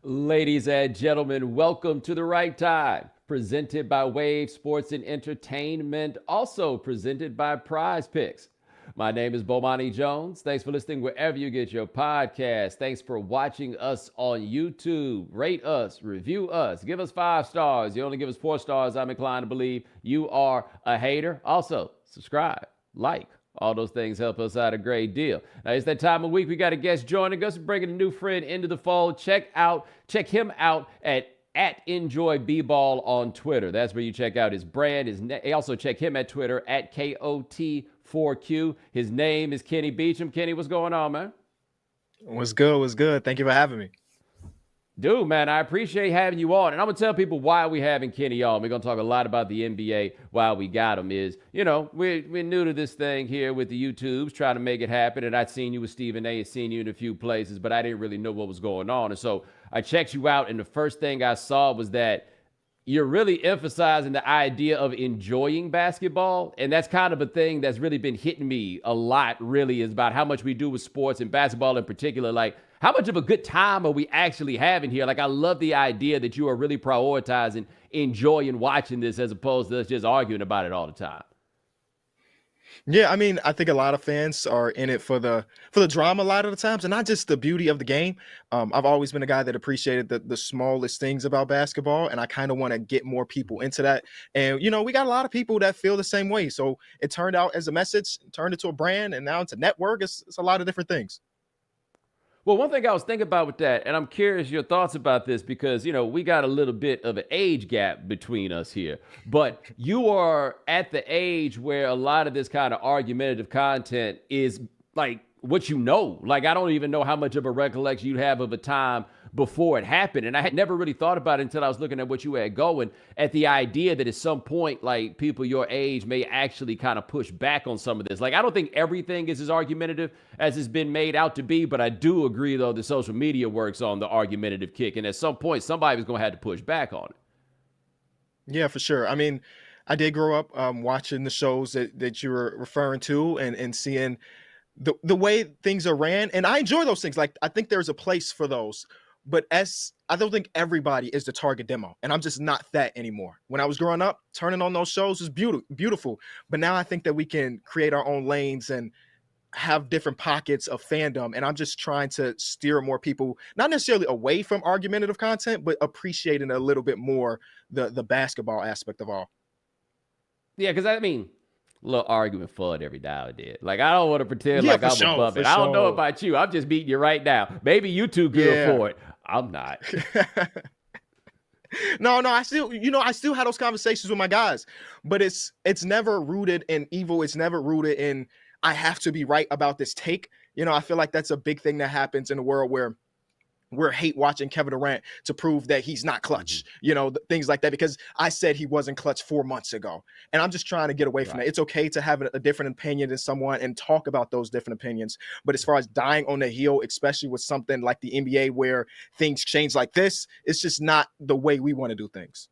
Ladies and gentlemen, welcome to The Right Time, presented by Wave Sports and Entertainment, also presented by Prize Picks. My name is Bomani Jones. Thanks for listening wherever you get your podcast. Thanks for watching us on YouTube. Rate us, review us, give us 5 stars. You only give us 4 stars, I'm inclined to believe you are a hater. Also, subscribe, like. All those things help us out a great deal. Now, it's that time of week. We got a guest joining us, bringing a new friend into the fold. Check him out at Enjoy B-Ball on Twitter. That's where you check out his brand. Also check him at Twitter at KOT4Q. His name is Kenny Beecham. Kenny, what's going on, man? What's good? What's good? Thank you for having me. Dude, man, I appreciate having you on. And I'm going to tell people why we having Kenny on. We're going to talk a lot about the NBA while we got him is, we're new to this thing here with the YouTubes, trying to make it happen. And I'd seen you with Stephen A. and seen you in a few places, but I didn't really know what was going on. And so I checked you out, and the first thing I saw was that you're really emphasizing the idea of enjoying basketball. And that's kind of a thing that's really been hitting me a lot, really, is about how much we do with sports and basketball in particular. Like, how much of a good time are we actually having here? Like, I love the idea that you are really prioritizing enjoying watching this as opposed to us just arguing about it all the time. Yeah, I mean, I think a lot of fans are in it for the drama a lot of the times, and not just the beauty of the game. I've always been a guy that appreciated the smallest things about basketball, and I kind of want to get more people into that. And, we got a lot of people that feel the same way. So it turned out as a message, turned into a brand, and now it's a network. It's a lot of different things. Well, one thing I was thinking about with that, and I'm curious your thoughts about this because, we got a little bit of an age gap between us here. But you are at the age where a lot of this kind of argumentative content is like what you know. Like, I don't even know how much of a recollection you have of a time before it happened. And I had never really thought about it until I was looking at what you had going, at the idea that at some point, like, people your age may actually kind of push back on some of this. Like, I don't think everything is as argumentative as it's been made out to be, but I do agree, though, that social media works on the argumentative kick. And at some point, somebody was going to have to push back on it. Yeah, for sure. I mean, I did grow up watching the shows that you were referring to and seeing the way things are ran. And I enjoy those things. Like, I think there's a place for those. But I don't think everybody is the target demo. And I'm just not that anymore. When I was growing up, turning on those shows was beautiful. But now I think that we can create our own lanes and have different pockets of fandom. And I'm just trying to steer more people, not necessarily away from argumentative content, but appreciating a little bit more the basketball aspect of all. Yeah, because I mean, a little argument fun every now and then. Like, I don't want to pretend like I'm above it. I don't know about you. I'm just beating you right now. Maybe you too good for it. I'm not. No, I still have those conversations with my guys, but it's never rooted in evil. It's never rooted in, I have to be right about this take. I feel like that's a big thing that happens in a world where we're hate watching Kevin Durant to prove that he's not clutch, things like that, because I said he wasn't clutch 4 months ago. And I'm just trying to get away from that. It's okay to have a different opinion than someone and talk about those different opinions. But as far as dying on the heel, especially with something like the NBA where things change like this, it's just not the way we want to do things.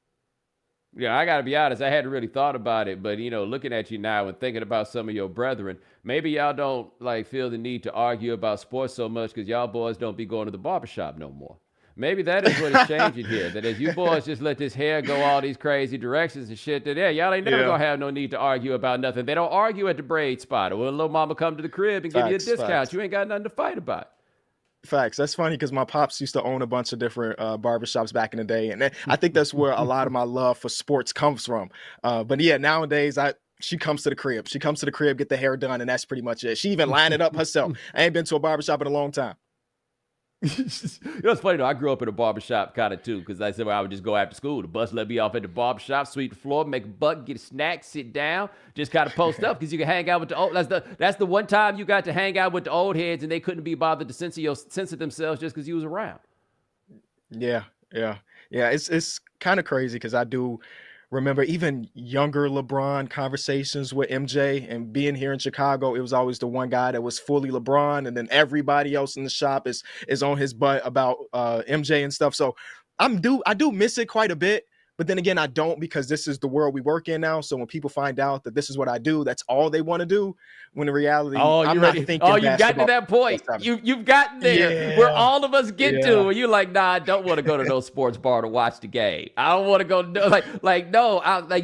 Yeah, I got to be honest. I hadn't really thought about it, but, looking at you now and thinking about some of your brethren, maybe y'all don't feel the need to argue about sports so much because y'all boys don't be going to the barbershop no more. Maybe that is what is changing here. That as you boys just let this hair go all these crazy directions and shit, that y'all ain't never going to have no need to argue about nothing. They don't argue at the braid spot or when little mama come to the crib and give you a discount. Facts. You ain't got nothing to fight about. Facts. That's funny because my pops used to own a bunch of different barbershops back in the day. And I think that's where a lot of my love for sports comes from. But yeah, nowadays, she comes to the crib. She comes to the crib, get the hair done, and that's pretty much it. She even lined it up herself. I ain't been to a barbershop in a long time. It's funny though. I grew up in a barbershop kind of too, because I said I would just go after school. The bus let me off at the barbershop, sweep the floor, make a buck, get a snack, sit down, just kind of post up because you can hang out with the old. That's the one time you got to hang out with the old heads and they couldn't be bothered to censor themselves just because you was around. Yeah. It's kind of crazy because I do remember even younger LeBron conversations with MJ, and being here in Chicago, it was always the one guy that was fully LeBron, and then everybody else in the shop is on his butt about MJ and stuff. So I do miss it quite a bit, But then again, I don't, because this is the world we work in now. So when people find out that this is what I do, that's all they want to do. When in reality, Oh, I'm you not ready? thinking Oh, you've gotten to basketball. that point. You've gotten there where Yeah, all of us get to, yeah. where you're like, nah, I don't want to go to no sports bar to watch the game. I don't want to go no, like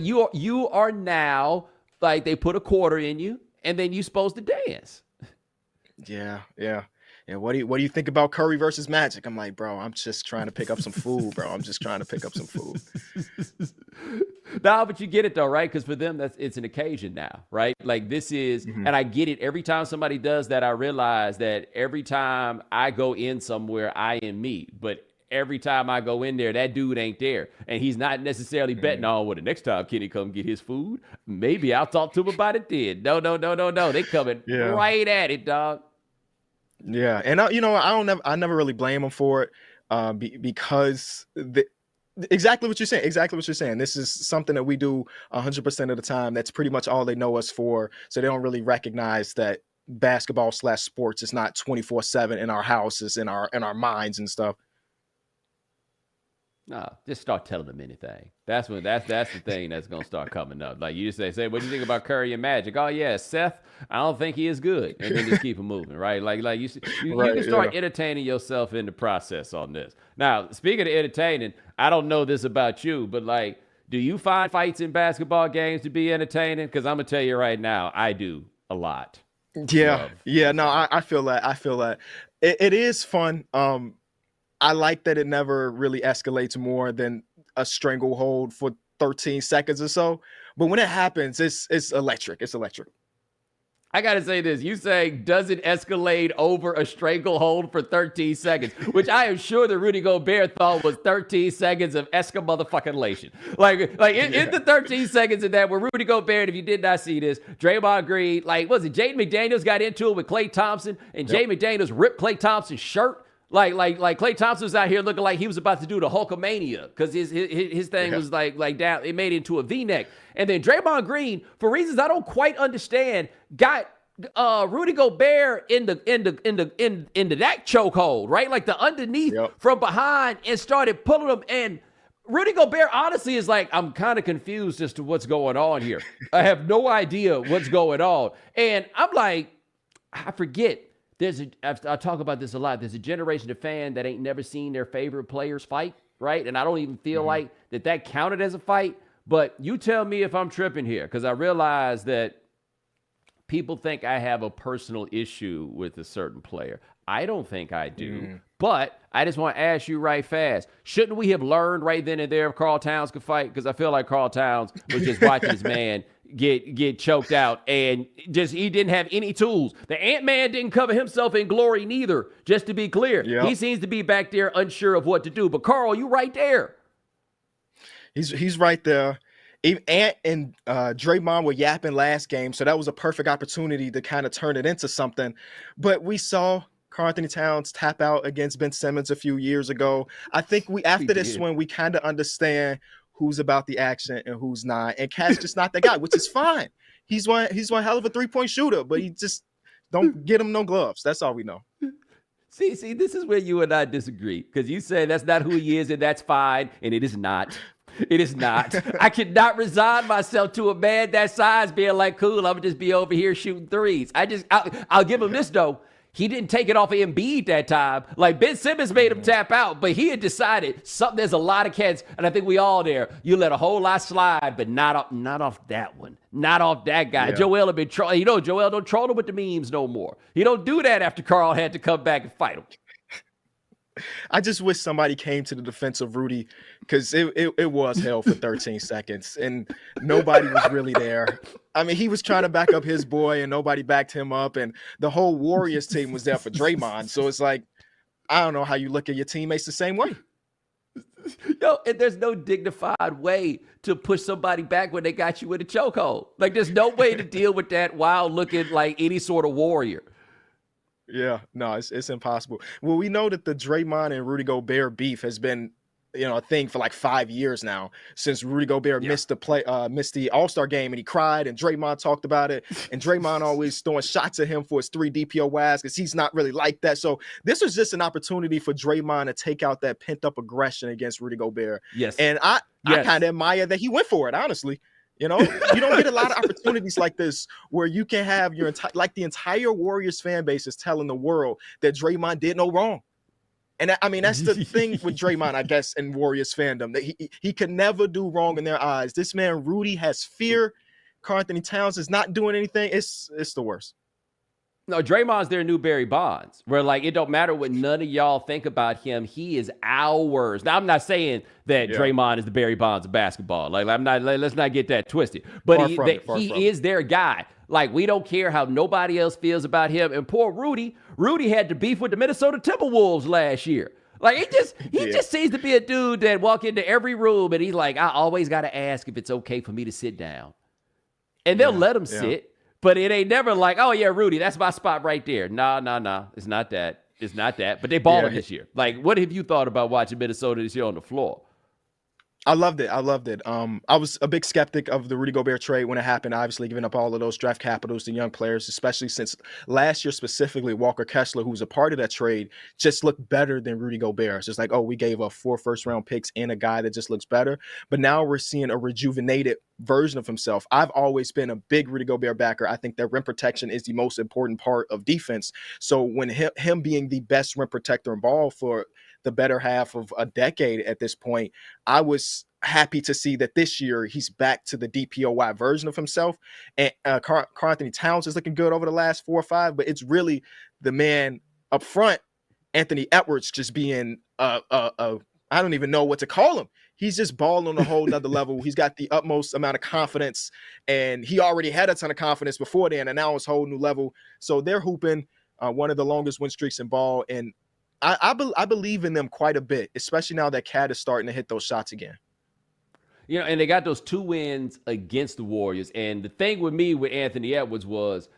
you are now, like, they put a quarter in you and then you're supposed to dance. Yeah, yeah. And what do you think about Curry versus Magic? I'm like, bro, I'm just trying to pick up some food, bro. I'm just trying to pick up some food. No, but you get it though, right? Because for them, it's an occasion now, right? Like this is, Hmm. and I get it. Every time somebody does that, I realize that every time I go in somewhere, I am me. But every time I go in there, that dude ain't there, and he's not necessarily betting on, well, the next time Kenny come get his food, maybe I'll talk to him about it then. No, no, no, no, no. They coming Yeah, right at it, dog. yeah. And I never really blame them for it, because exactly what you're saying. Exactly what you're saying. This is something that we do 100% of the time. That's pretty much all they know us for. So they don't really recognize that basketball/sports is not 24/7 in our houses, in our minds and stuff. No, just start telling them anything. That's the thing that's gonna start coming up. Like you just say, what do you think about Curry and Magic? Oh yeah, Seth, I don't think he is good, and then just keep it moving, right? Like you Right. can Yeah. start entertaining yourself in the process on this. Now, speaking of entertaining, I don't know this about you, but like, do you find fights in basketball games to be entertaining? Because I'm gonna tell you right now, I do a lot. Yeah. Love Yeah. No, fights. I feel that. I feel that it is fun. I like that it never really escalates more than a stranglehold for 13 seconds or so. But when it happens, it's electric. It's electric. I gotta say this. You say doesn't escalate over a stranglehold for 13 seconds, which I am sure that Rudy Gobert thought was 13 seconds of esca motherfucking lation. In the 13 seconds of that, where Rudy Gobert, if you did not see this, Draymond Green, like, was it Jaden McDaniels got into it with Klay Thompson, and Yep. Jaden McDaniels ripped Klay Thompson's shirt? Like Klay Thompson was out here looking like he was about to do the Hulkamania, because his thing Yeah. was like down. It made it into a V-neck, and then Draymond Green, for reasons I don't quite understand, got Rudy Gobert into that chokehold, right? Like the underneath Yep. from behind, and started pulling him. And Rudy Gobert honestly is like, I'm kind of confused as to what's going on here. I have no idea what's going on, and I'm like, I forget. I talk about this a lot. There's a generation of fan that ain't never seen their favorite players fight, right? And I don't even feel like that counted as a fight. But you tell me if I'm tripping here, because I realize that people think I have a personal issue with a certain player. I don't think I do. But I just want to ask you right fast. Shouldn't we have learned right then and there if Karl Towns could fight? Because I feel like Karl Towns was just watching his man get choked out, and just he didn't have any tools. The Ant-Man didn't cover himself in glory neither, just to be clear. Yep. He seems to be back there unsure of what to do. But Karl, you right there. He's right there. Even Ant and Draymond were yapping last game, so that was a perfect opportunity to kind of turn it into something. But we saw Karl Anthony Towns tap out against Ben Simmons a few years ago. I think after this did. one, we kind of understand who's about the action and who's not. And Cat's just not that guy, which is fine. He's one hell of a 3-point shooter, but he just don't get him no gloves. That's all we know. See, this is where you and I disagree, because you say that's not who he is, and that's fine, and it is not. It is not. I cannot resign myself to a man that size being like, cool, I'm gonna just be over here shooting threes. I'll give him this though. He didn't take it off of Embiid that time. Like, Ben Simmons made him tap out, but he had decided something. There's a lot of cats, and I think we all there. You let a whole lot slide, but not off that one. Not off that guy. Yeah. Joel had been trolling. Joel don't troll him with the memes no more. He don't do that after Karl had to come back and fight him. I just wish somebody came to the defense of Rudy, because it was hell for 13 seconds and nobody was really there. I mean, he was trying to back up his boy and nobody backed him up, and the whole Warriors team was there for Draymond. So it's like, I don't know how you look at your teammates the same way. And there's no dignified way to push somebody back when they got you in a chokehold. Like, there's no way to deal with that while looking like any sort of warrior. Yeah, no, it's impossible. Well, we know that the Draymond and Rudy Gobert beef has been a thing for like 5 years now, since Rudy Gobert Yeah. missed the All-Star game, and he cried, and Draymond talked about it, and Draymond always throwing shots at him for his 3 DPOYs because he's not really like that. So this was just an opportunity for Draymond to take out that pent-up aggression against Rudy Gobert. Yes. And I kind of admire that he went for it, honestly. You don't get a lot of opportunities like this where you can have the entire Warriors fan base is telling the world that Draymond did no wrong. And I mean, that's the thing with Draymond, I guess, in Warriors fandom, that he could never do wrong in their eyes. This man, Rudy, has fear. Karl Anthony Towns is not doing anything. It's the worst. No, Draymond's their new Barry Bonds, where like it don't matter what none of y'all think about him. He is ours. Now, I'm not saying that Draymond is the Barry Bonds of basketball. Like let's not get that twisted. But he is their guy. Like, we don't care how nobody else feels about him. And poor Rudy had to beef with the Minnesota Timberwolves last year. Like, he just seems to be a dude that walk into every room and he's like, I always got to ask if it's okay for me to sit down. And they'll let him sit, but it ain't never like, oh, yeah, Rudy, that's my spot right there. Nah. It's not that. It's not that. But they balling this year. Like, what have you thought about watching Minnesota this year on the floor? I loved it. I was a big skeptic of the Rudy Gobert trade when it happened, obviously giving up all of those draft capitals to young players, especially since last year specifically, Walker Kessler, who was a part of that trade, just looked better than Rudy Gobert. It's just like, oh, we gave up 4 first-round picks and a guy that just looks better. But now we're seeing a rejuvenated version of himself. I've always been a big Rudy Gobert backer. I think that rim protection is the most important part of defense. So when him being the best rim protector in ball for the better half of a decade at this point, I was happy to see that this year he's back to the DPOY version of himself. And Karl Anthony Towns is looking good over the last 4 or 5, but it's really the man up front, Anthony Edwards, just being I don't even know what to call him. He's just balling on a whole nother level. He's got the utmost amount of confidence, and he already had a ton of confidence before then, and now it's a whole new level. So they're hooping one of the longest win streaks in ball, and I believe in them quite a bit, especially now that Cat is starting to hit those shots again. And they got those 2 wins against the Warriors. And the thing with me with Anthony Edwards was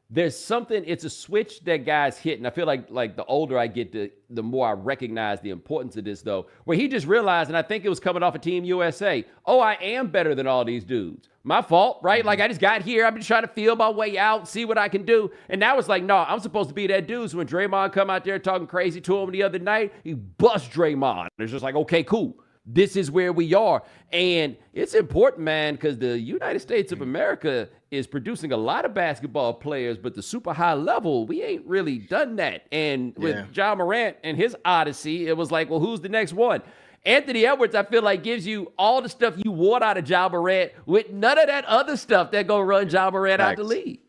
there's something, it's a switch that guys hit. And I feel like the older I get, the more I recognize the importance of this, though, where he just realized, and I think it was coming off of Team USA, oh, I am better than all these dudes. My fault, right? Like, I just got here. I've been trying to feel my way out, see what I can do. And now it's like, no, I'm supposed to be that dude. So when Draymond come out there talking crazy to him the other night, he busts Draymond. It's just like, okay, cool. This is where we are. And it's important, man, because the United States of America is producing a lot of basketball players, but the super high level, we ain't really done that. And with Ja Morant and his odyssey, it was like, well, who's the next one? Anthony Edwards, I feel like, gives you all the stuff you want out of Ja Morant with none of that other stuff that gonna run Ja Morant out the league.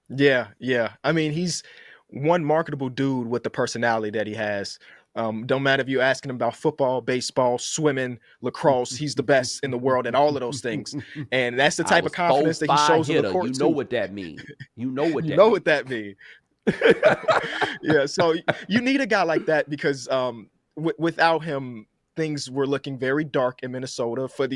Yeah. I mean, he's one marketable dude with the personality that he has. Don't matter if you're asking him about football, baseball, swimming, lacrosse, he's the best in the world at all of those things. And that's the type of confidence that he shows on the court. You know what that means. You know what that means. Yeah, so you need a guy like that because without him, things were looking very dark in Minnesota for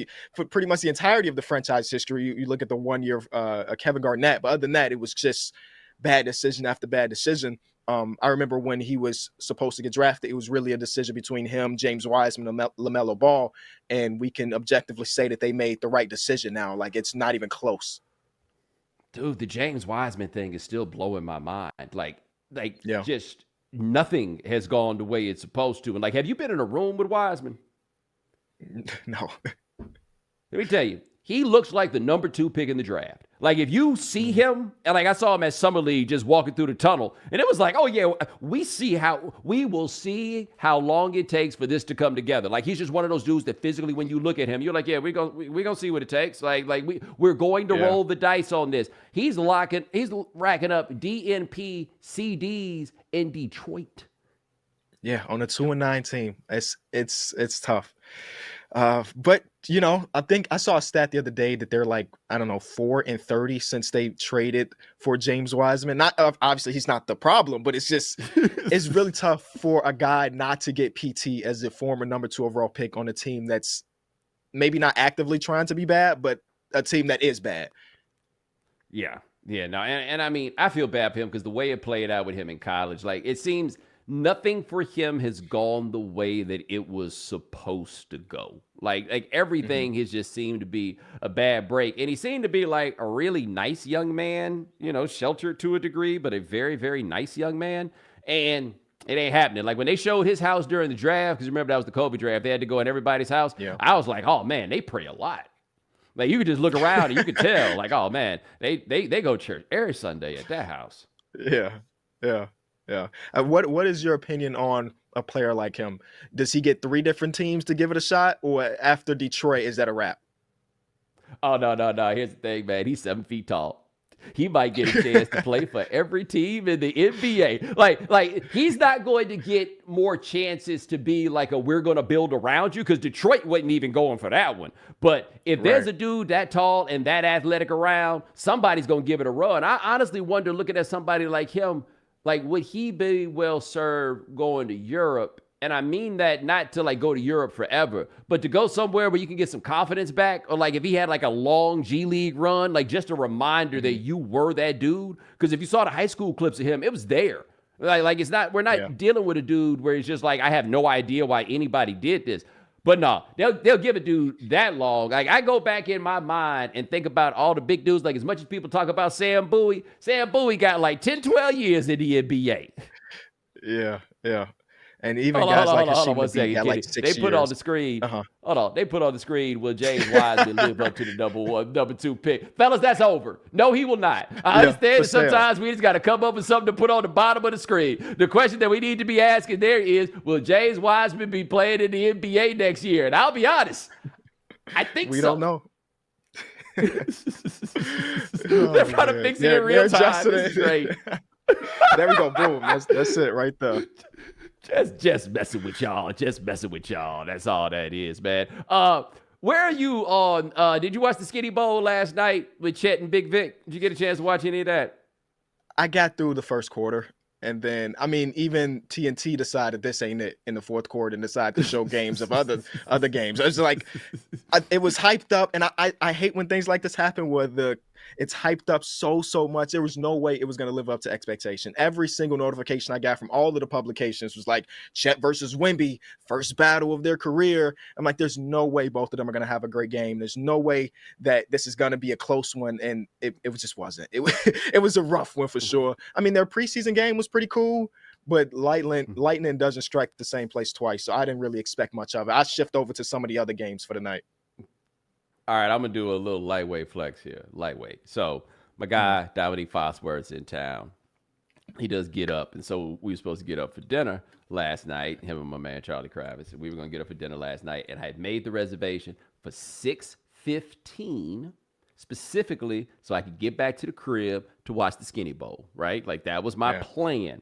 pretty much the entirety of the franchise history. You look at the 1 year of Kevin Garnett, but other than that, it was just bad decision after bad decision. I remember when he was supposed to get drafted, it was really a decision between him, James Wiseman, and LaMelo Ball, and we can objectively say that they made the right decision now. Like, it's not even close. Dude, the James Wiseman thing is still blowing my mind. Just nothing has gone the way it's supposed to. And like, have you been in a room with Wiseman? No. Let me tell you, he looks like the number 2 pick in the draft. Like, if you see him, and like I saw him at Summer League just walking through the tunnel, and it was like, oh yeah, we will see how long it takes for this to come together. Like, he's just one of those dudes that physically, when you look at him, you're like, yeah, we're gonna see what it takes. We're going to roll the dice on this. He's racking up DNP CDs in Detroit. Yeah, on a 2-9 team. It's tough. But I think I saw a stat the other day that they're like, I don't know, 4-30 since they traded for James Wiseman. Not obviously he's not the problem, but it's just it's really tough for a guy not to get PT as a former number 2 overall pick on a team that's maybe not actively trying to be bad, but a team that is bad. Yeah, no, and I mean, I feel bad for him because the way it played out with him in college, like, it seems nothing for him has gone the way that it was supposed to go. Like everything has just seemed to be a bad break. And he seemed to be like a really nice young man, sheltered to a degree, but a very, very nice young man. And it ain't happening. Like when they showed his house during the draft, because remember that was the Kobe draft, they had to go in everybody's house. Yeah. I was like, oh man, they pray a lot. Like you could just look around and you could tell, like, oh man, they go to church every Sunday at that house. Yeah. What is your opinion on a player like him? Does he get 3 different teams to give it a shot, or after Detroit, is that a wrap? Oh no. Here's the thing, man. He's 7 feet tall. He might get a chance to play for every team in the NBA. Like he's not going to get more chances to be like we're going to build around you, because Detroit wasn't even going for that one. But if there's a dude that tall and that athletic around, somebody's going to give it a run. I honestly wonder, looking at somebody like him, like would he be well served going to Europe? And I mean that not to like go to Europe forever, but to go somewhere where you can get some confidence back, or like if he had like a long G League run, like just a reminder that you were that dude. Because if you saw the high school clips of him, it was there. Like it's not, we're not dealing with a dude where he's just like, I have no idea why anybody did this. But no, they'll give a dude that long. Like I go back in my mind and think about all the big dudes. Like as much as people talk about Sam Bowie got like 10, 12 years in the NBA. Yeah. And even guys like Hashim Thabeet got like 6 years. They put on the screen. Hold on. They put on the screen, will James Wiseman live up to the number 2 pick? Fellas, that's over. No, he will not. I understand that sometimes we just got to come up with something to put on the bottom of the screen. The question that we need to be asking there is, will James Wiseman be playing in the NBA next year? And I'll be honest, I think we don't know. They're trying to fix it in real time. This is great. There we go. Boom. That's it right there. Just messing with y'all. That's all that is, man. Where are you on? Did you watch the Skinny Bowl last night with Chet and Big Vic? Did you get a chance to watch any of that? I got through the first quarter, and then even TNT decided this ain't it in the fourth quarter and decided to show games of other games. It's like it was hyped up, and I hate when things like this happen where it's hyped up so much. There was no way it was going to live up to expectation. Every single notification I got from all of the publications was like Chet versus Wemby, first battle of their career. I'm like, there's no way both of them are going to have a great game. There's no way that this is going to be a close one. And it just wasn't. It was a rough one for sure. I mean, their preseason game was pretty cool, but lightning doesn't strike the same place twice. So I didn't really expect much of it. I shift over to some of the other games for the night. All right, I'm going to do a little lightweight flex here. Lightweight. So my guy, Dominique Foxworth's in town. He does get up. And so we were supposed to get up for dinner last night, him and my man, Charlie Kravitz. And we were going to get up for dinner last night. And I had made the reservation for 6:15 specifically so I could get back to the crib to watch the Skinny Bowl, right? Like that was my plan.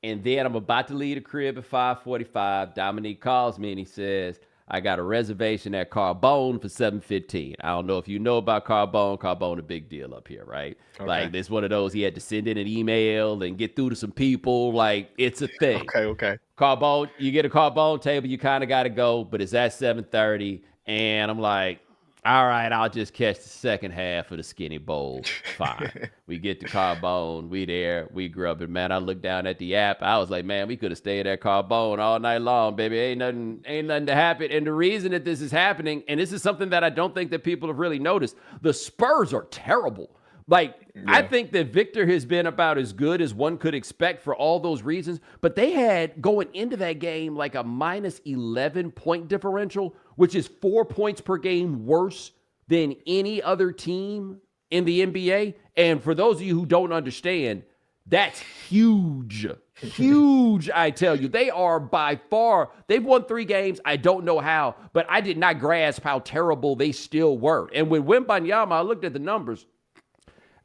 And then I'm about to leave the crib at 5:45. Dominique calls me and he says, I got a reservation at Carbone for 7:15. I don't know if you know about Carbone. Carbone, a big deal up here, right? Okay. Like, it's one of those, he had to send in an email and get through to some people. Like, it's a thing. Okay. Carbone, you get a Carbone table, you kind of got to go, but it's at 7:30. And I'm like, all right, I'll just catch the second half of the Skinny Bowl. Fine. We get to Carbone. We there. We grubbing. Man, I looked down at the app. I was like, man, we could have stayed at Carbone all night long, baby. Ain't nothing to happen. And the reason that this is happening, and this is something that I don't think that people have really noticed, the Spurs are terrible. I think that Victor has been about as good as one could expect for all those reasons, but they had, going into that game, like a minus 11 point differential, which is 4 points per game worse than any other team in the NBA. And for those of you who don't understand, that's huge. Huge, I tell you. They are by far, they've won 3 games. I don't know how, but I did not grasp how terrible they still were. And with Wembanyama, I looked at the numbers.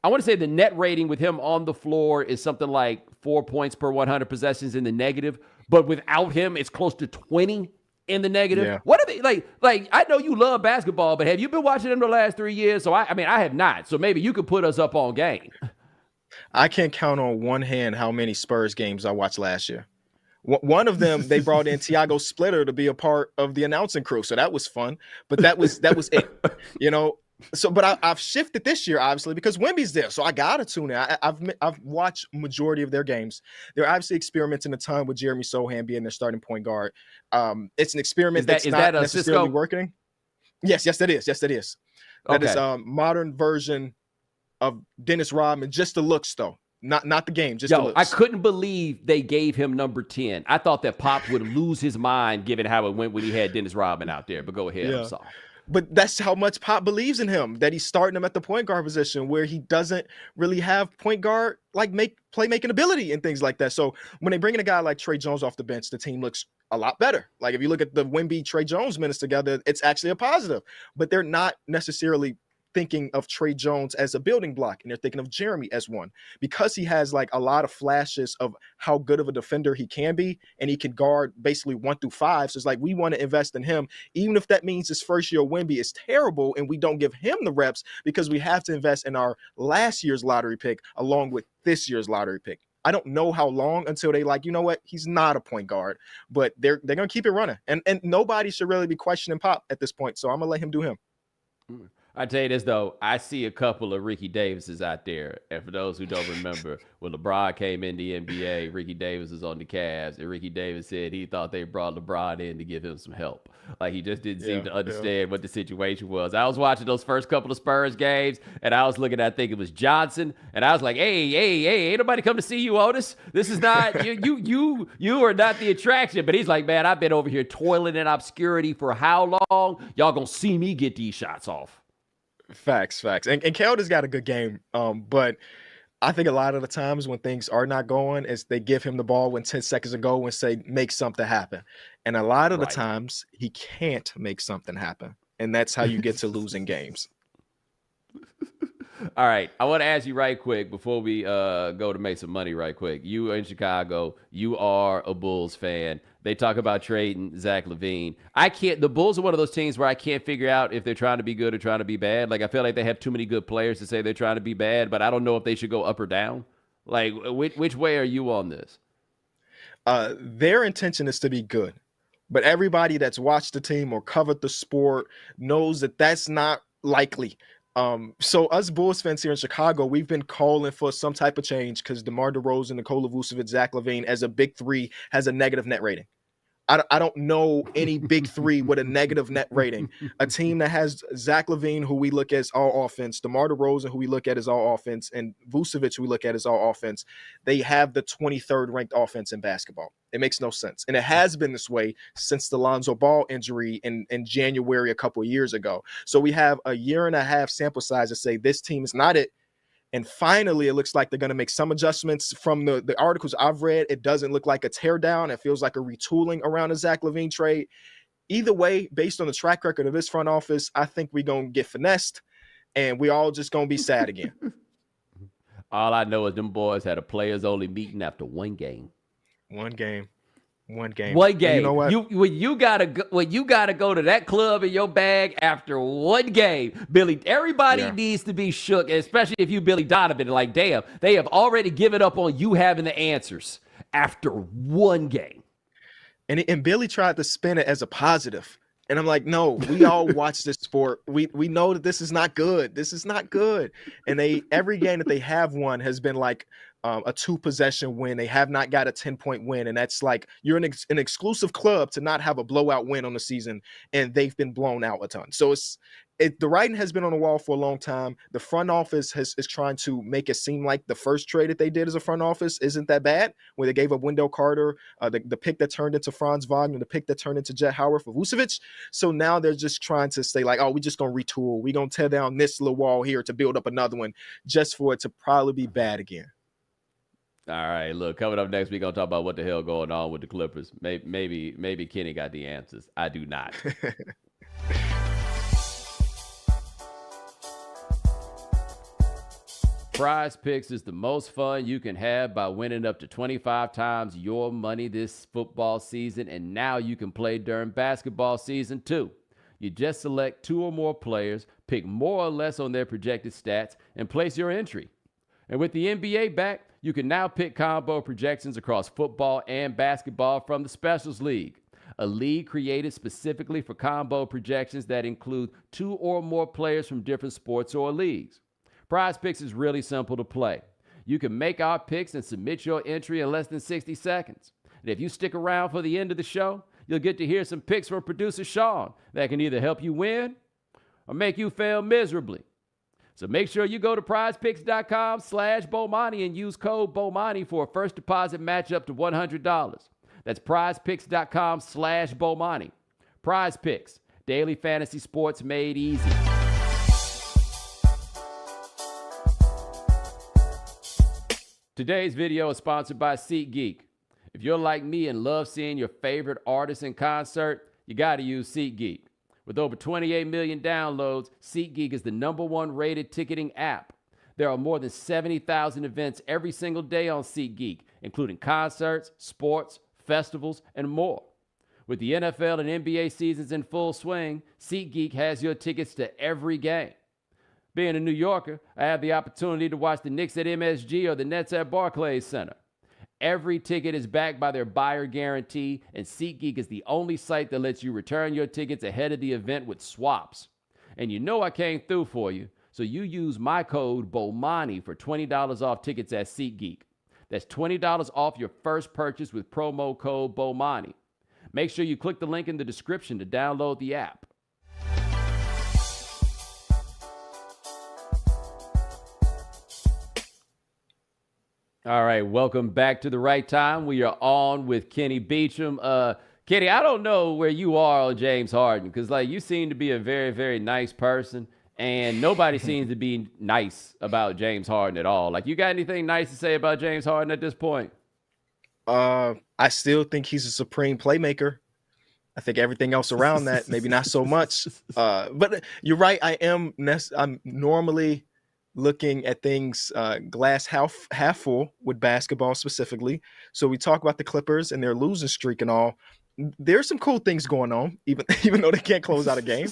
I want to say the net rating with him on the floor is something like 4 points per 100 possessions in the negative, but without him, it's close to 20 in the negative. Yeah. What are they like? I know you love basketball, but have you been watching them the last 3 years? So I mean, I have not. So maybe you could put us up on game. I can't count on one hand how many Spurs games I watched last year. One of them, they brought in Tiago Splitter to be a part of the announcing crew, so that was fun. But that was it. You know. But I've shifted this year, obviously, because Wemby's there, so I gotta tune in. I've watched majority of their games. They're obviously experimenting a ton with Jeremy Sohan being their starting point guard. It's an experiment that's Is not that a necessarily Cisco? working. Yes, that is. Yes, that is. That is Okay. a modern version of Dennis Rodman, just the looks though, not the game, just the Yo, I looks. couldn't believe they gave him number 10. I thought that Pop would lose his mind given how it went when he had Dennis Rodman out there. But go ahead. I'm Yeah. sorry. But that's how much Pop believes in him, that he's starting him at the point guard position where he doesn't really have point guard like playmaking ability and things like that. So when they bring in a guy like Trey Jones off the bench, the team looks a lot better. Like if you look at the Wemby Trey Jones minutes together, it's actually a positive. But they're not necessarily thinking of Trey Jones as a building block, and they're thinking of Jeremy as one, because he has like a lot of flashes of how good of a defender he can be, and he can guard basically 1 through 5. So it's like we want to invest in him, even if that means his first year Wemby is terrible and we don't give him the reps, because we have to invest in our last year's lottery pick along with this year's lottery pick. I don't know how long until they like, you know what, he's not a point guard, but they're gonna keep it running, and nobody should really be questioning Pop at this point. So I'm gonna let him do him. I tell you this though, I see a couple of Ricky Davises out there, and for those who don't remember, when LeBron came in the NBA, Ricky Davis was on the Cavs, and Ricky Davis said he thought they brought LeBron in to give him some help. Like he just didn't seem to understand what the situation was. I was watching those first couple of Spurs games, and I was looking at, I think it was Johnson, and I was like, hey, ain't nobody come to see you, Otis. This is not you are not the attraction. But he's like, man, I've been over here toiling in obscurity for how long? Y'all gonna see me get these shots off. Facts. And Kelda's got a good game. But I think a lot of the times when things are not going, is they give him the ball when 10 seconds ago and say, make something happen. And a lot of the times he can't make something happen. And that's how you get to losing games. All right. I want to ask you right quick before we go to make some money right quick. You are in Chicago. You are a Bulls fan. They talk about trading Zach Lavine. The Bulls are one of those teams where I can't figure out if they're trying to be good or trying to be bad. Like, I feel like they have too many good players to say they're trying to be bad, but I don't know if they should go up or down. Like, which way are you on this? Their intention is to be good. But everybody that's watched the team or covered the sport knows that that's not likely. So us Bulls fans here in Chicago, we've been calling for some type of change because DeMar DeRozan, Nikola Vucevic, Zach Lavine as a big three has a negative net rating. I don't know any big three with a negative net rating. A team that has Zach Lavine, who we look at as all offense, DeMar DeRozan, who we look at as all offense, and Vucevic, who we look at as all offense. They have the 23rd ranked offense in basketball. It makes no sense. And it has been this way since the Lonzo Ball injury in January a couple of years ago. So we have a year and a half sample size to say this team is not it. And finally, it looks like they're going to make some adjustments. From the articles I've read, it doesn't look like a teardown. It feels like a retooling around a Zach Lavine trade. Either way, based on the track record of this front office, I think we're going to get finessed, and we all just going to be sad again. All I know is them boys had a players-only meeting after one game. One game. And you know what? When you gotta go to that club in your bag after one game, Billy. Everybody needs to be shook, especially if you Billy Donovan. Like, damn, they have already given up on you having the answers after one game. And Billy tried to spin it as a positive. And I'm like, no, we all watch this sport. We know that this is not good. This is not good. And every game that they have won has been like a 2-possession win. They have not got a 10-point win. And that's like, you're an exclusive club to not have a blowout win on the season. And they've been blown out a ton. So the writing has been on the wall for a long time. The front office is trying to make it seem like the first trade that they did as a front office isn't that bad, where they gave up Wendell Carter, the pick that turned into Franz Wagner, the pick that turned into Jet Howard for Vucevic. So now they're just trying to say like, oh, we're just going to retool. We're going to tear down this little wall here to build up another one, just for it to probably be bad again. All right, look, coming up next, we're going to talk about what the hell going on with the Clippers. Maybe Kenny got the answers. I do not. Prize Picks is the most fun you can have by winning up to 25 times your money this football season, and now you can play during basketball season too. You just select 2 or more players, pick more or less on their projected stats, and place your entry. And with the NBA back, you can now pick combo projections across football and basketball from the Specials League. a league created specifically for combo projections that include 2 or more players from different sports or leagues. Prize Picks is really simple to play. You can make our picks and submit your entry in less than 60 seconds. And if you stick around for the end of the show, you'll get to hear some picks from producer Sean that can either help you win or make you fail miserably. So make sure you go to prizepicks.com/Bomani and use code Bomani for a first deposit match up to $100. That's prizepicks.com/Bomani. Prize Picks, daily fantasy sports made easy. Today's video is sponsored by SeatGeek. If you're like me and love seeing your favorite artists in concert, you got to use SeatGeek. With over 28 million downloads, SeatGeek is the #1 rated ticketing app. There are more than 70,000 events every single day on SeatGeek, including concerts, sports, festivals, and more. With the NFL and NBA seasons in full swing, SeatGeek has your tickets to every game. Being a New Yorker, I have the opportunity to watch the Knicks at MSG or the Nets at Barclays Center. Every ticket is backed by their buyer guarantee, and SeatGeek is the only site that lets you return your tickets ahead of the event with swaps. And you know I came through for you, so you use my code BOMANI for $20 off tickets at SeatGeek. That's $20 off your first purchase with promo code BOMANI. Make sure you click the link in the description to download the app. All right, welcome back to The Right Time. We are on with Kenny Beecham. Kenny, I don't know where you are on James Harden because, you seem to be a very, very nice person, and nobody seems to be nice about James Harden at all. You got anything nice to say about James Harden at this point? I still think he's a supreme playmaker. I think everything else around that, maybe not so much. But you're right. I'm normally looking at things glass half full with basketball specifically. So we talk about the Clippers and their losing streak and all. There's some cool things going on, even though they can't close out a game.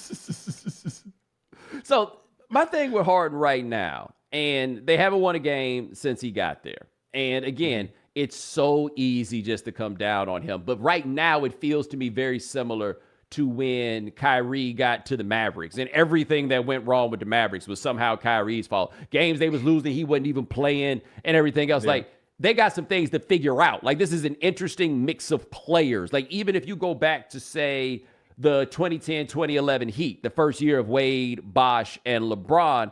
So my thing with Harden right now, and they haven't won a game since he got there. And again, it's so easy just to come down on him. But right now it feels to me very similar to when Kyrie got to the Mavericks, and everything that went wrong with the Mavericks was somehow Kyrie's fault. Games they was losing, he wasn't even playing, and everything else. Yeah. They got some things to figure out. This is an interesting mix of players. Even if you go back to, say, the 2010-2011 Heat, the first year of Wade, Bosh, and LeBron,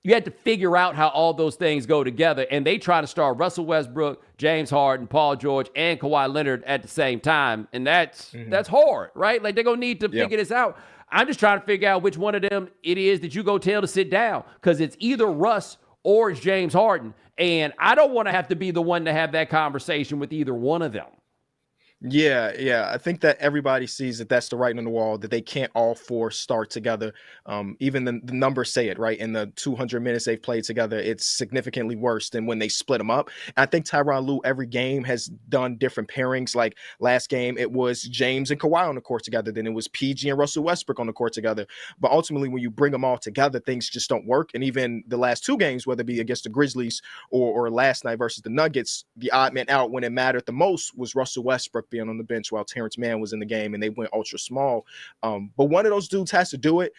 you had to figure out how all those things go together, and they try to start Russell Westbrook, James Harden, Paul George, and Kawhi Leonard at the same time, and that's hard, right? They're going to need to figure this out. I'm just trying to figure out which one of them it is that you go tell to sit down, because it's either Russ or it's James Harden, and I don't want to have to be the one to have that conversation with either one of them. Yeah. I think that everybody sees that that's the writing on the wall, that they can't all four start together. Even the numbers say it, right? In the 200 minutes they've played together, it's significantly worse than when they split them up. And I think Tyronn Lue, every game, has done different pairings. Like last game, it was James and Kawhi on the court together. Then it was PG and Russell Westbrook on the court together. But ultimately, when you bring them all together, things just don't work. And even the last two games, whether it be against the Grizzlies or last night versus the Nuggets, the odd man out when it mattered the most was Russell Westbrook being on the bench while Terrence Mann was in the game, and they went ultra small. But one of those dudes has to do it.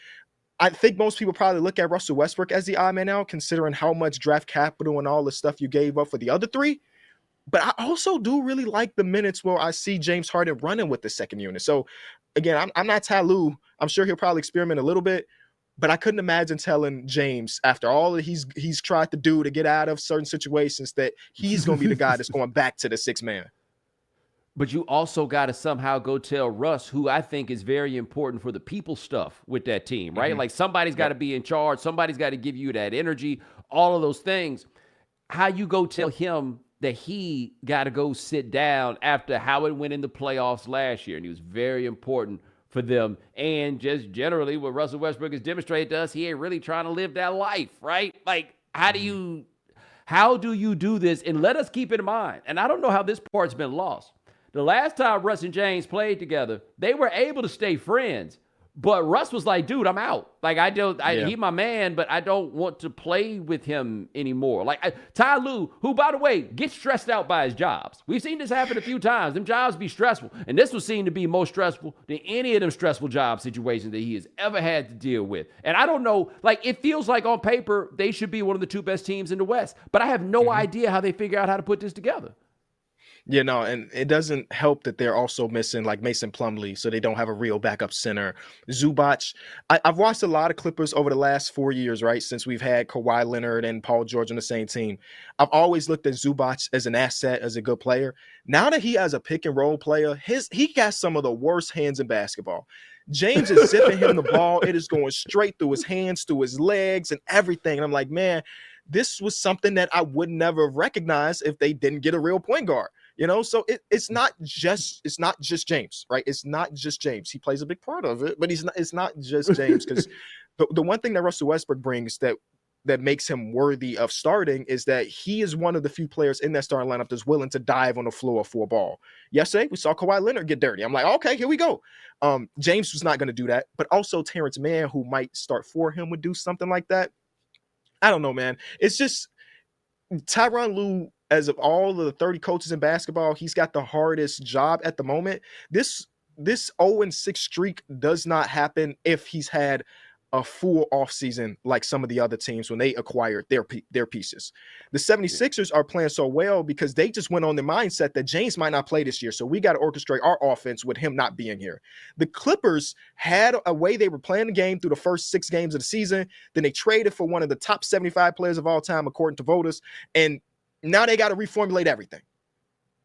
I think most people probably look at Russell Westbrook as the odd man out, considering how much draft capital and all the stuff you gave up for the other three. But I also do really like the minutes where I see James Harden running with the second unit. So again, I'm not Ty Lue. I'm sure he'll probably experiment a little bit, but I couldn't imagine telling James, after all that he's tried to do to get out of certain situations, that he's going to be the guy that's going back to the sixth man. But you also got to somehow go tell Russ, who I think is very important for the people stuff with that team, right? Somebody's got to be in charge. Somebody's got to give you that energy, all of those things. How you go tell him that he got to go sit down after how it went in the playoffs last year. And he was very important for them. And just generally what Russell Westbrook has demonstrated to us, he ain't really trying to live that life, right? How do you do this? And let us keep in mind, and I don't know how this part's been lost. The last time Russ and James played together, they were able to stay friends, But Russ was like, dude, I'm out. Like, Yeah. he's my man, but I don't want to play with him anymore. Like, Ty Lue, who, by the way, gets stressed out by his jobs. We've seen this happen a few times. Them jobs be stressful. And this was seen to be more stressful than any of them stressful job situations that he has ever had to deal with. And I don't know, like, it feels like on paper, they should be one of the two best teams in the West. But I have no idea how they figure out how to put this together. Yeah, no, and it doesn't help that they're also missing like Mason Plumlee, so they don't have a real backup center. Zubac, I've watched a lot of Clippers over the last 4 years, right? Since we've had Kawhi Leonard and Paul George on the same team. I've always looked at Zubac as an asset, as a good player. Now that he has a pick and roll player, he got some of the worst hands in basketball. James is zipping him the ball. It is going straight through his hands, through his legs, and everything. And I'm like, man, this was something that I would never have recognized if they didn't get a real point guard. So it's not just James, right? It's not just James. He plays a big part of it, but it's not just James, because the one thing that Russell Westbrook brings that makes him worthy of starting is that he is one of the few players in that starting lineup that's willing to dive on the floor for a ball. Yesterday, we saw Kawhi Leonard get dirty. I'm like, okay, here we go. James was not going to do that, but also Terrence Mann, who might start for him, would do something like that. I don't know, man. It's just Tyronn Lue, as of all of the 30 coaches in basketball, he's got the hardest job at the moment. This 0-6 streak does not happen if he's had a full offseason like some of the other teams when they acquired their pieces. The 76ers are playing so well because they just went on the mindset that James might not play this year, so we got to orchestrate our offense with him not being here. The Clippers had a way they were playing the game through the first 6 games of the season. Then they traded for one of the top 75 players of all time, according to voters, and now they got to reformulate everything.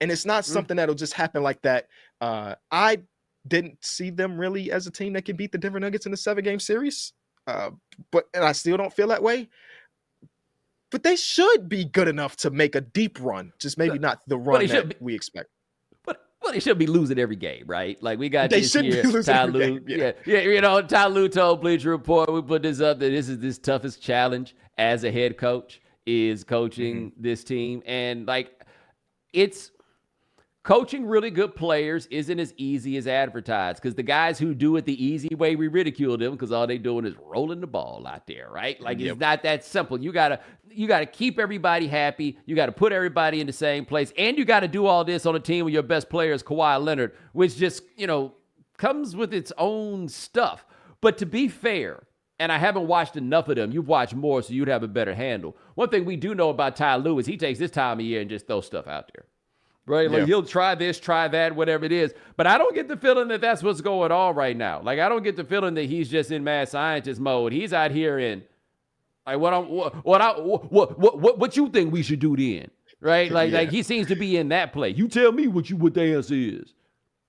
And it's not something that'll just happen like that. I didn't see them really as a team that can beat the Denver Nuggets in a 7-game series. But I still don't feel that way. But they should be good enough to make a deep run, just maybe not the run that we expect. But they should be losing every game, right? Like we got they this year, Ty Lue. Yeah. Ty Lue told Bleacher Report, we put this up, that this is this toughest challenge as a head coach is coaching this team. And like, it's coaching really good players isn't as easy as advertised, because the guys who do it the easy way, we ridicule them because all they doing is rolling the ball out there, right? Like It's not that simple. You gotta keep everybody happy. You got to put everybody in the same place, and you got to do all this on a team where your best player is Kawhi Leonard, which just comes with its own stuff. But to be fair, and I haven't watched enough of them. You've watched more, so you'd have a better handle. One thing we do know about Ty Lue is he takes this time of year and just throws stuff out there. Right? Like he'll try this, try that, whatever it is. But I don't get the feeling that that's what's going on right now. Like, I don't get the feeling that he's just in mad scientist mode. He's out here in, like, what you think we should do then? Right? Like he seems to be in that play. You tell me what the answer is.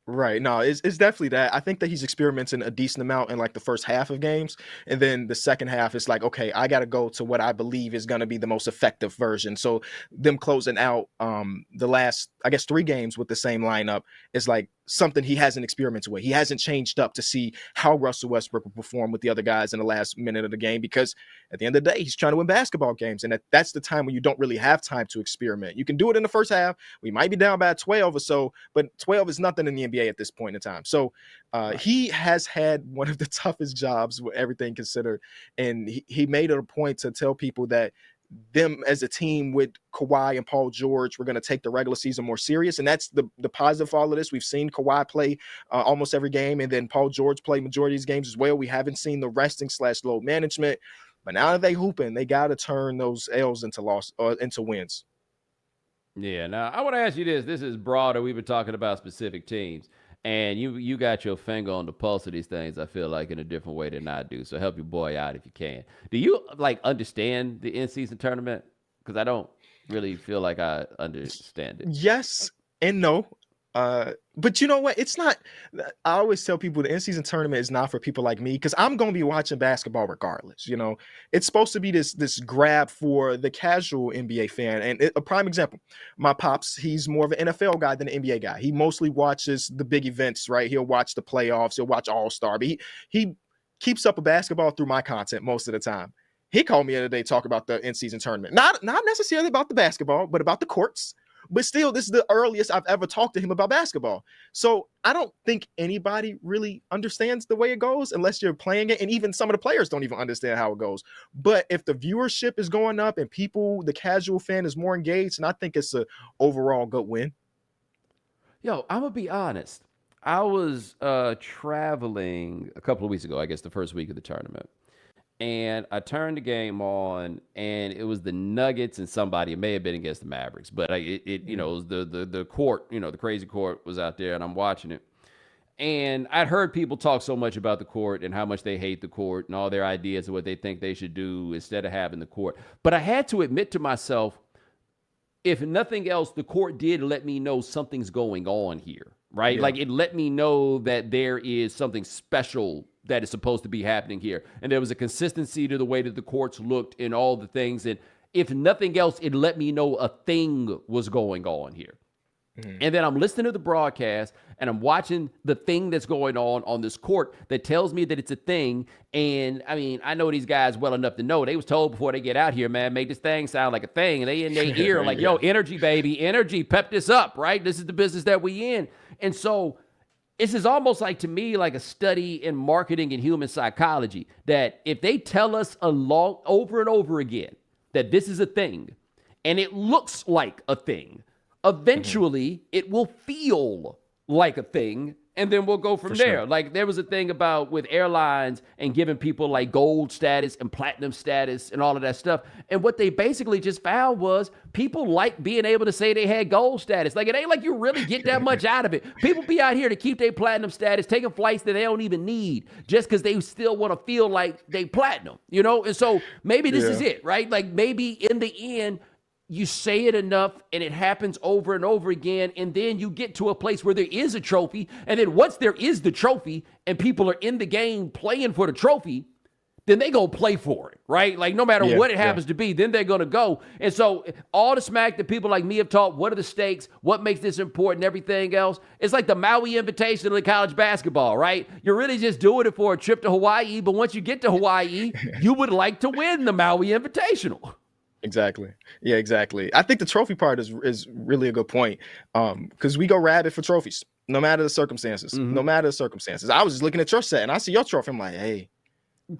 Right. No, it's definitely that. I think that he's experimenting a decent amount in like the first half of games. And then the second half is like, okay, I got to go to what I believe is going to be the most effective version. So them closing out the last, I guess, 3 games with the same lineup is like something he hasn't experimented with. He hasn't changed up to see how Russell Westbrook will perform with the other guys in the last minute of the game, because at the end of the day, he's trying to win basketball games. And that's the time when you don't really have time to experiment. You can do it in the first half. We might be down by 12 or so, but 12 is nothing in the NBA at this point in time. So he has had one of the toughest jobs with everything considered. And he made it a point to tell people that them as a team with Kawhi and Paul George, we're going to take the regular season more serious. And that's the positive for all of this. We've seen Kawhi play almost every game, and then Paul George play majority of these games as well. We haven't seen the resting/load management, but now that they hooping, they got to turn those L's into wins. Yeah. Now I want to ask you this. This is broader. We've been talking about specific teams, and you got your finger on the pulse of these things, I feel like, in a different way than I do. So help your boy out if you can. Do you understand the in-season tournament? Because I don't really feel like I understand it. Yes and no. But you know what? It's not. I always tell people the in-season tournament is not for people like me, because I'm going to be watching basketball regardless. It's supposed to be this grab for the casual NBA fan. And a prime example, my pops, he's more of an NFL guy than an NBA guy. He mostly watches the big events, right? He'll watch the playoffs. He'll watch All-Star. But he keeps up with basketball through my content most of the time. He called me the other day talk about the in-season tournament. Not necessarily about the basketball, but about the courts. but still, this is the earliest I've ever talked to him about basketball. So I don't think anybody really understands the way it goes unless you're playing it. And even some of the players don't even understand how it goes. But if the viewership is going up and the casual fan is more engaged, and I think it's an overall good win. Yo, I'm going to be honest. I was traveling a couple of weeks ago, I guess the first week of the tournament. And I turned the game on, and it was the Nuggets and somebody. It may have been against the Mavericks, but it was the court, the crazy court was out there, and I'm watching it. And I'd heard people talk so much about the court and how much they hate the court and all their ideas of what they think they should do instead of having the court. But I had to admit to myself, if nothing else, the court did let me know something's going on here, right? Yeah. Like it let me know that there is something special that is supposed to be happening here. And there was a consistency to the way that the courts looked and all the things. And if nothing else, it let me know a thing was going on here. Mm-hmm. And then I'm listening to the broadcast and I'm watching the thing that's going on this court that tells me that it's a thing. And I mean, I know these guys well enough to know they was told before they get out here, man, make this thing sound like a thing. And they in their ear like, yo, energy, baby, energy, pep this up, right? This is the business that we in. And so this is almost like, to me, like a study in marketing and human psychology, that if they tell us over and over again that this is a thing and it looks like a thing, eventually it will feel like a thing, and then we'll go from there. Sure. Like there was a thing about with airlines and giving people like gold status and platinum status and all of that stuff. And what they basically just found was people like being able to say they had gold status. Like it ain't like you really get that much out of it. People be out here to keep their platinum status, taking flights that they don't even need just because they still want to feel like they platinum, And so maybe this is it, right? Like maybe in the end, you say it enough and it happens over and over again. And then you get to a place where there is a trophy. And then once there is the trophy and people are in the game playing for the trophy, then they go play for it, right? Like no matter what it happens to be, then they're going to go. And so all the smack that people like me have taught, what are the stakes? What makes this important? Everything else. It's like the Maui Invitational in college basketball, right? You're really just doing it for a trip to Hawaii. But once you get to Hawaii, you would like to win the Maui Invitational. Exactly. Yeah, exactly. I think the trophy part is really a good point, because we go rabid for trophies, no matter the circumstances. Mm-hmm. No matter the circumstances. I was just looking at your set and I see your trophy. I'm like, hey,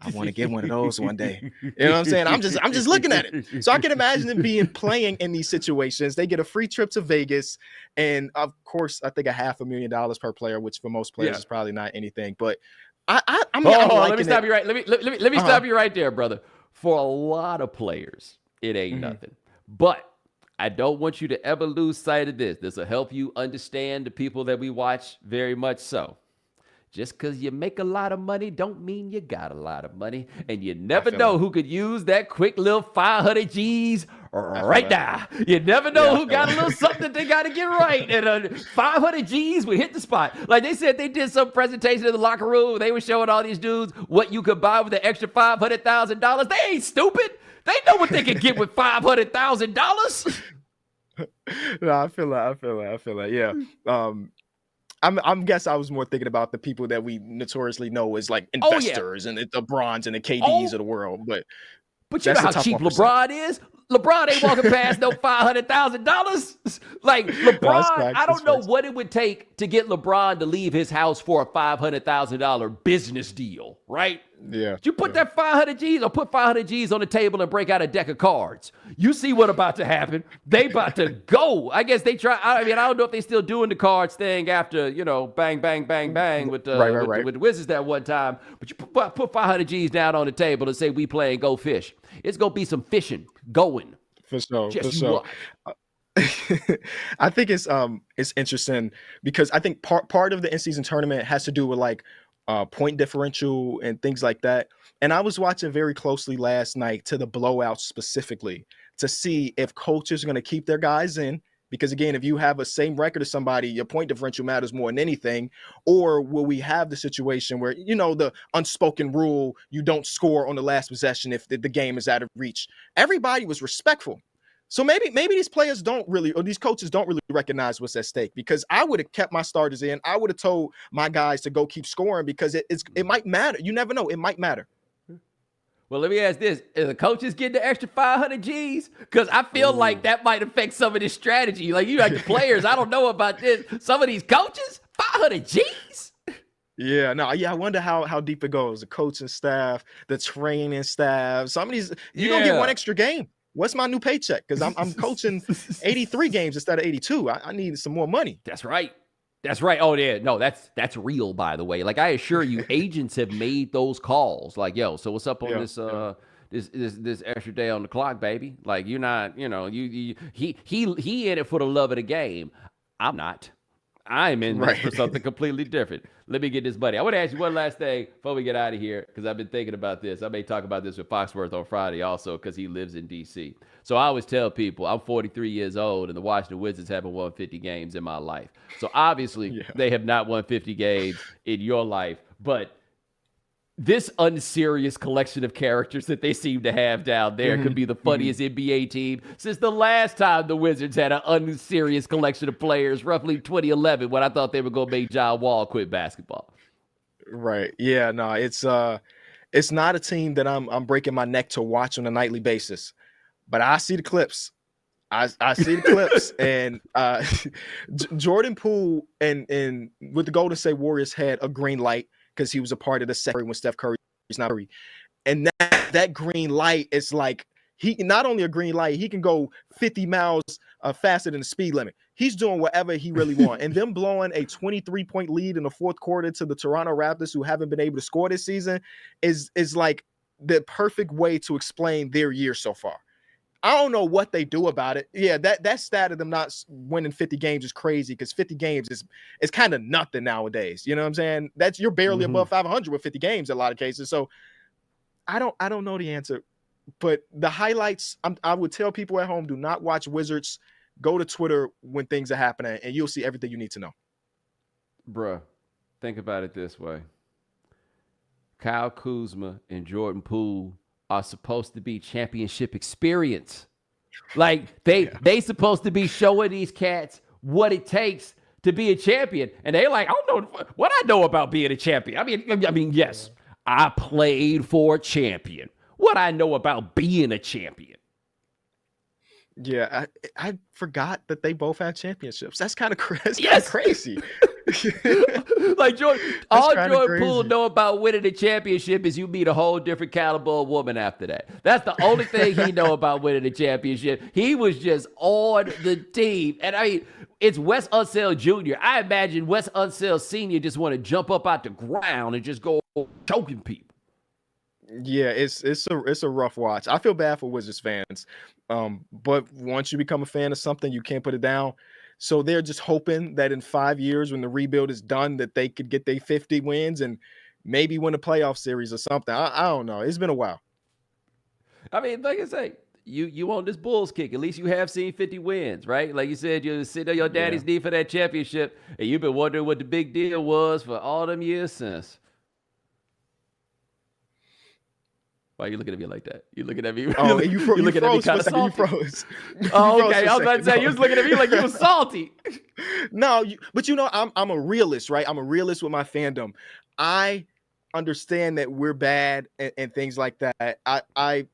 I want to get one of those one day. You know what I'm saying? I'm just looking at it. So I can imagine them playing in these situations. They get a free trip to Vegas, and of course, I think $500,000 per player, which for most players is probably not anything. But I mean, let me stop you right. Let me stop you right there, brother. For a lot of players, it ain't nothing. But I don't want you to ever lose sight of this. This will help you understand the people that we watch very much so. Just because you make a lot of money don't mean you got a lot of money. And you never know who could use that quick little 500 G's right now. You never know who got a little something that they got to get right. And 500 G's would hit the spot. Like they said, they did some presentation in the locker room. They were showing all these dudes what you could buy with an extra $500,000. They ain't stupid. They know what they could get with $500,000. No, I feel that. Yeah. I'm guess I was more thinking about the people that we notoriously know as like investors and the Bronze and the KDs of the world. But you know how cheap LeBron is? LeBron ain't walking past no $500,000. Like LeBron, I don't know what it would take to get LeBron to leave his house for a $500,000 business deal, right? Yeah. You put that 500 G's or put 500 G's on the table and break out a deck of cards. You see what about to happen. They about to go. I guess they try. I mean, I don't know if they still doing the cards thing after, bang, bang, bang, bang with the Wizards that one time. But you put 500 G's down on the table and say we play and go fish. It's going to be some fishing going. For sure. I think it's interesting because I think part of the in-season tournament has to do with like point differential and things like that. And I was watching very closely last night to the blowouts specifically to see if coaches are going to keep their guys in. Because again, if you have a same record as somebody, your point differential matters more than anything. Or will we have the situation where, the unspoken rule, you don't score on the last possession if the game is out of reach? Everybody was respectful. So maybe these players don't really, or these coaches don't really recognize what's at stake, because I would have kept my starters in. I would have told my guys to go keep scoring because it might matter. You never know. It might matter. Well, let me ask this. Is the coaches getting the extra 500 G's? Because I feel like that might affect some of this strategy. Like, you like the players, I don't know about this. Some of these coaches, 500 G's? Yeah, no, yeah. I wonder how deep it goes. The coaching staff, the training staff. Some of these, you don't get one extra game. What's my new paycheck? Because I'm coaching 83 games instead of 82. I need some more money. That's right. That's right. Oh, yeah. No, that's real, by the way. Like, I assure you, agents have made those calls. Like, yo, so what's up on this extra day on the clock, baby? Like, you're not, he in it for the love of the game. I'm not. I'm in this for something completely different. Let me get this, buddy. I want to ask you one last thing before we get out of here, because I've been thinking about this. I may talk about this with Foxworth on Friday also, because he lives in D.C. So I always tell people I'm 43 years old, and the Washington Wizards haven't won 50 games in my life. So obviously they have not won 50 games in your life, but this unserious collection of characters that they seem to have down there could be the funniest NBA team since the last time the Wizards had an unserious collection of players, roughly 2011, when I thought they were going to make John Wall quit basketball. Right. Yeah. No, it's not a team that I'm breaking my neck to watch on a nightly basis, but I see the clips. I see the clips, and Jordan Poole and with the Golden State Warriors had a green light, because he was a part of the second when Steph Curry is not Curry. And that green light is like, he not only a green light, he can go 50 miles faster than the speed limit. He's doing whatever he really wants. And them blowing a 23-point lead in the fourth quarter to the Toronto Raptors, who haven't been able to score this season, is like the perfect way to explain their year so far. I don't know what they do about it. Yeah, that stat of them not winning 50 games is crazy, because 50 games is kind of nothing nowadays. You know what I'm saying? You're barely above 500 with 50 games in a lot of cases. So I don't know the answer, but the highlights, I would tell people at home, do not watch Wizards. Go to Twitter when things are happening, and you'll see everything you need to know. Bruh, think about it this way. Kyle Kuzma and Jordan Poole are supposed to be championship experience. Like, they supposed to be showing these cats what it takes to be a champion. And they like, I don't know what I know about being a champion. I mean, yes, I played for a champion. What I know about being a champion. Yeah, I forgot that they both had championships. That's kind of crazy. Like Jordan Poole know about winning a championship is you meet a whole different caliber of woman after that. That's the only thing he know about winning a championship. He was just on the team. And I mean, it's Wes Unseld Jr. I imagine Wes Unseld Sr. just want to jump up out the ground and just go choking people. Yeah, it's a rough watch. I feel bad for Wizards fans. But once you become a fan of something, you can't put it down. So they're just hoping that in 5 years, when the rebuild is done, that they could get their 50 wins and maybe win a playoff series or something. I don't know. It's been a while. I mean, like I say, you on this Bulls kick. At least you have seen 50 wins, right? Like you said, you're sitting on your daddy's knee for that championship, and you've been wondering what the big deal was for all them years since. Why are you looking at me like that? You looking at me? Oh, you looking at me kind of salty. You froze. Oh, okay. I was about to say, you was looking at me like you was salty. No, but I'm a realist, right? I'm a realist with my fandom. I understand that we're bad and things like that. I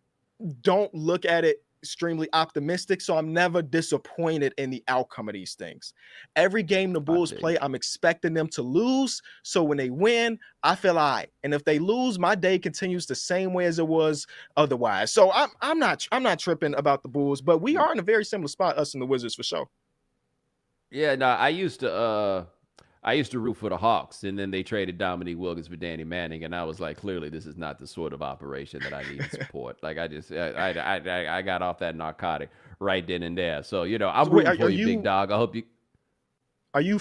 don't look at it extremely optimistic, so I'm never disappointed in the outcome of these things. Every game the Bulls play, I'm expecting them to lose, so when they win, I feel all right. And if they lose, my day continues the same way as it was otherwise. So I'm not tripping about the Bulls, but we are in a very similar spot, us and the Wizards, for sure. Yeah, no, I used to root for the Hawks, and then they traded Dominique Wilkins for Danny Manning, and I was like, clearly this is not the sort of operation that I need to support. Like, I got off that narcotic right then and there. So, I'm rooting for you, big dog. I hope you. Are you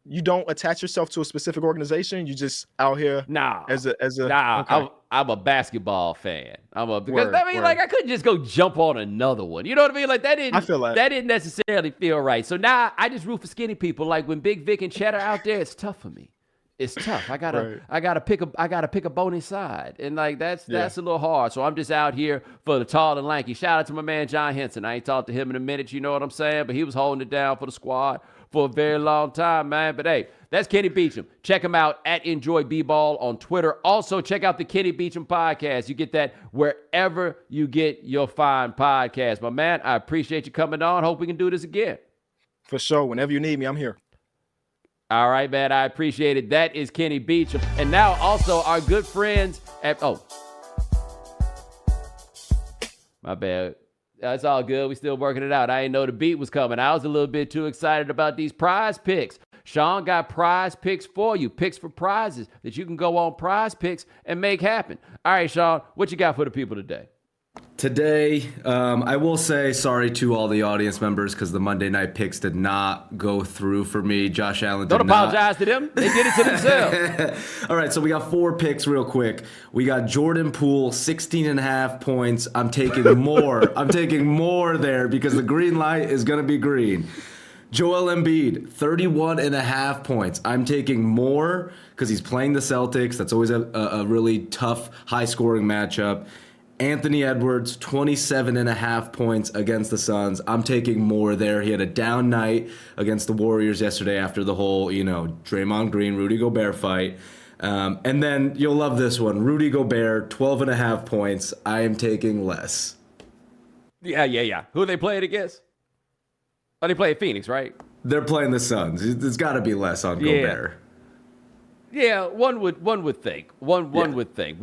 you don't attach yourself to a specific organization? You just out here as a okay. I'm a basketball fan. I couldn't just go jump on another one. You know what I mean? Like that didn't necessarily feel right. So now I just root for skinny people. Like when Big Vic and Chet are out there, it's tough for me. it's tough. I Right. gotta pick a bony side, and like that's a little hard. So I'm just out here for the tall and lanky. Shout out to my man John Henson. I ain't talked to him in a minute, you know what I'm saying? But he was holding it down for the squad for a very long time, man. But hey, that's Kenny Beecham. Check him out at Enjoy B-Ball on Twitter. Also, check out the Kenny Beecham podcast. You get that wherever you get your fine podcast. My man, I appreciate you coming on. Hope we can do this again. For sure. Whenever you need me, I'm here. All right, man. I appreciate it. That is Kenny Beecham. And now also our good friends at, my bad. That's all good. We still working it out. I didn't know the beat was coming. I was a little bit too excited about these prize picks. Sean got prize picks for you. Picks for prizes that you can go on Prize Picks and make happen. All right, Sean, what you got for the people today? Today, I will say sorry to all the audience members because the Monday night picks did not go through for me. Josh Allen did Don't apologize to them. They did it to themselves. All right, so we got 4 picks real quick. We got Jordan Poole, 16.5 points. I'm taking more. I'm taking more there because the green light is going to be green. Joel Embiid, 31.5 points. I'm taking more because he's playing the Celtics. That's always a really tough, high-scoring matchup. Anthony Edwards, 27.5 points against the Suns. I'm taking more there. He had a down night against the Warriors yesterday after the whole, Draymond Green, Rudy Gobert fight. And then you'll love this one. Rudy Gobert, 12.5 points. I am taking less. Yeah. Who are they playing against? Oh, they play Phoenix, right? They're playing the Suns. There's got to be less on Gobert. Yeah, one would think. One would think.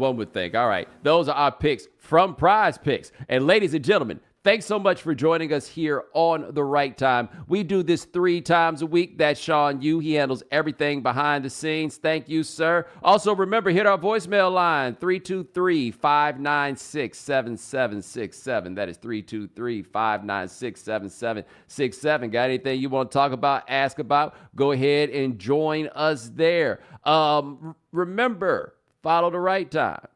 All right, those are our picks from Prize Picks. And ladies and gentlemen, thanks so much for joining us here on The Right Time. We do this 3 times a week. That's Sean Yu. He handles everything behind the scenes. Thank you, sir. Also, remember, hit our voicemail line, 323-596-7767. That is 323-596-7767. Got anything you want to talk about, ask about, go ahead and join us there. Remember, follow The Right Time.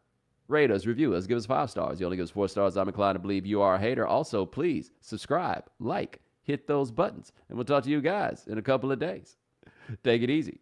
Rate us, review us, give us 5 stars. You only give us 4 stars, I'm inclined to believe you are a hater. Also, please subscribe, like, hit those buttons, and we'll talk to you guys in a couple of days. Take it easy.